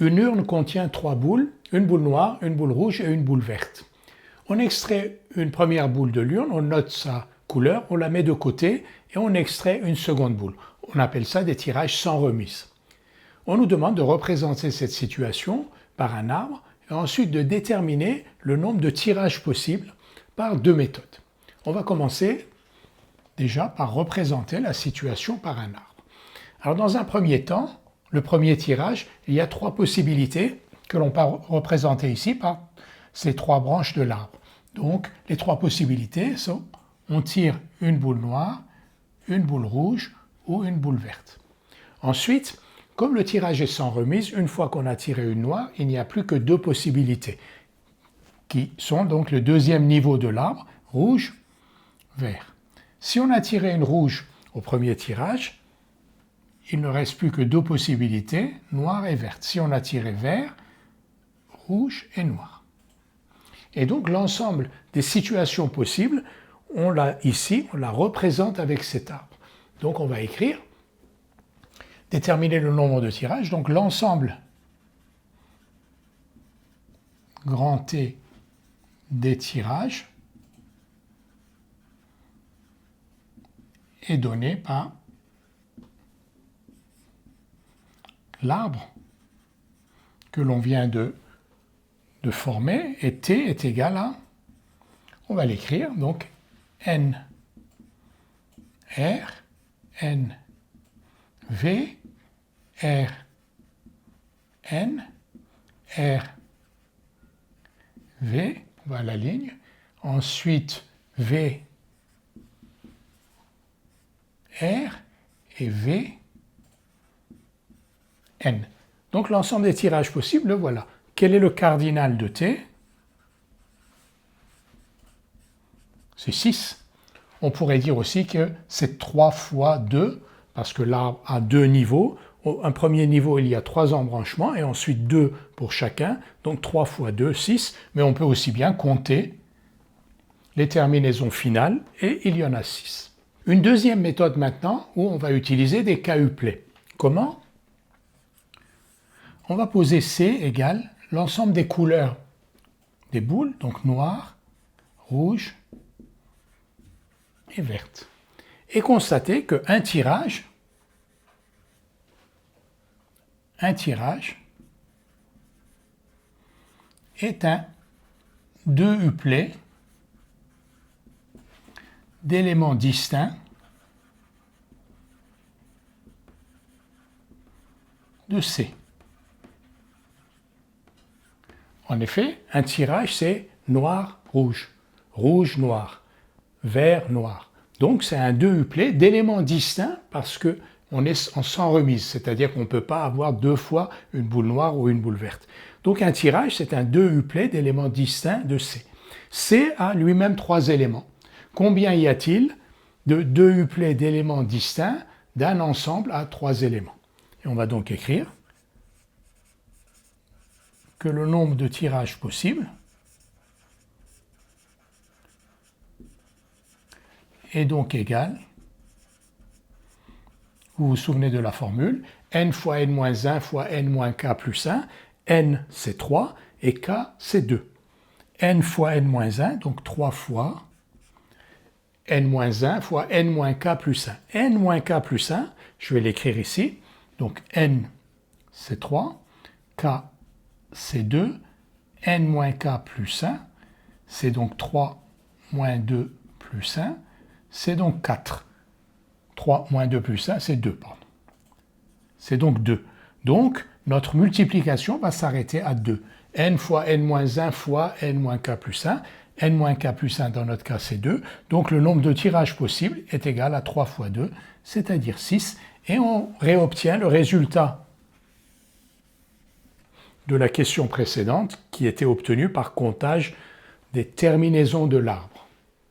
Une urne contient 3 boules, une boule noire, une boule rouge et une boule verte. On extrait une première boule de l'urne, on note sa couleur, on la met de côté et on extrait une seconde boule. On appelle ça des tirages sans remise. On nous demande de représenter cette situation par un arbre et ensuite de déterminer le nombre de tirages possibles par 2 méthodes. On va commencer déjà par représenter la situation par un arbre. Alors dans un premier temps, le premier tirage, il y a 3 possibilités que l'on peut représenter ici par ces 3 branches de l'arbre. Donc les 3 possibilités sont on tire une boule noire, une boule rouge ou une boule verte. Ensuite, comme le tirage est sans remise, une fois qu'on a tiré une noire, il n'y a plus que 2 possibilités qui sont donc le deuxième niveau de l'arbre, rouge, vert. Si on a tiré une rouge au premier tirage, il ne reste plus que 2 possibilités, noire et verte. Si on a tiré vert, rouge et noir. Et donc l'ensemble des situations possibles, on la représente avec cet arbre. Donc on va écrire, déterminer le nombre de tirages, donc l'ensemble grand T des tirages est donné par l'arbre que l'on vient de former, et T est égal à, on va l'écrire, donc N R, N V, R N, R V, on va à la ligne, ensuite V R et V N. Donc l'ensemble des tirages possibles, le voilà. Quel est le cardinal de T? C'est 6. On pourrait dire aussi que c'est 3 fois 2, parce que l'arbre a 2 niveaux. Un premier niveau, il y a 3 embranchements, et ensuite 2 pour chacun. Donc 3 fois 2, 6. Mais on peut aussi bien compter les terminaisons finales, et il y en a 6. Une deuxième méthode maintenant, où on va utiliser des cahuplets. Comment? On va poser C égale l'ensemble des couleurs des boules, donc noire, rouge et verte. Et constater qu'un tirage est un 2 uplets d'éléments distincts de C. En effet, un tirage, c'est noir-rouge, rouge-noir, vert-noir. Donc c'est un 2 uplets d'éléments distincts parce qu'on est en sans remise, c'est-à-dire qu'on ne peut pas avoir 2 fois une boule noire ou une boule verte. Donc un tirage, c'est un 2 uplets d'éléments distincts de C. C a lui-même 3 éléments. Combien y a-t-il de 2 uplets d'éléments distincts d'un ensemble à 3 éléments? Et on va donc écrire que le nombre de tirages possibles est donc égal, vous vous souvenez de la formule, n fois n-1 fois n-k plus 1, n c'est 3 et k c'est 2. n fois n-1, donc 3 fois n-1 fois n-k plus 1. n-k plus 1, je vais l'écrire ici, donc n c'est 3, k c'est 2, n-k plus 1, c'est donc 3 moins 2 plus 1, c'est donc 4. 3 moins 2 plus 1, c'est 2, pardon. C'est donc 2. Donc, notre multiplication va s'arrêter à 2. n fois n-1 fois n-k plus 1. n-k plus 1, dans notre cas, c'est 2. Donc, le nombre de tirages possibles est égal à 3 fois 2, c'est-à-dire 6. Et on réobtient le résultat de la question précédente qui était obtenue par comptage des terminaisons de l'arbre.